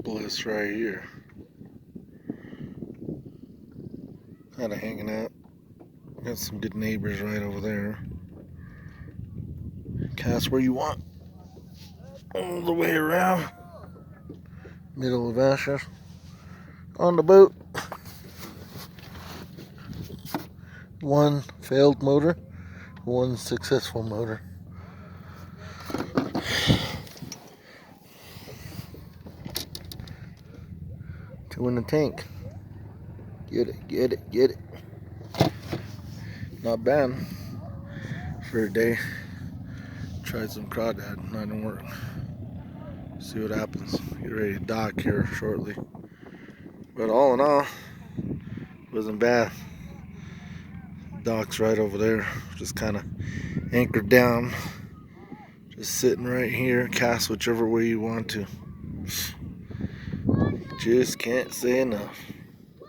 bliss right here. Kind of hanging out. Got some good neighbors right over there. Cast where you want. All the way around. Middle of Ashurst. On the boat. One failed motor, one successful motor. Two in the tank. Get it, get it, get it. Not bad for a day. Tried some Crawdad, not gonna work. See what happens. Get ready to dock here shortly. But all in all, wasn't bad. Dock's right over there. Just kind of anchored down. Just sitting right here. Cast whichever way you want to. Just can't say enough.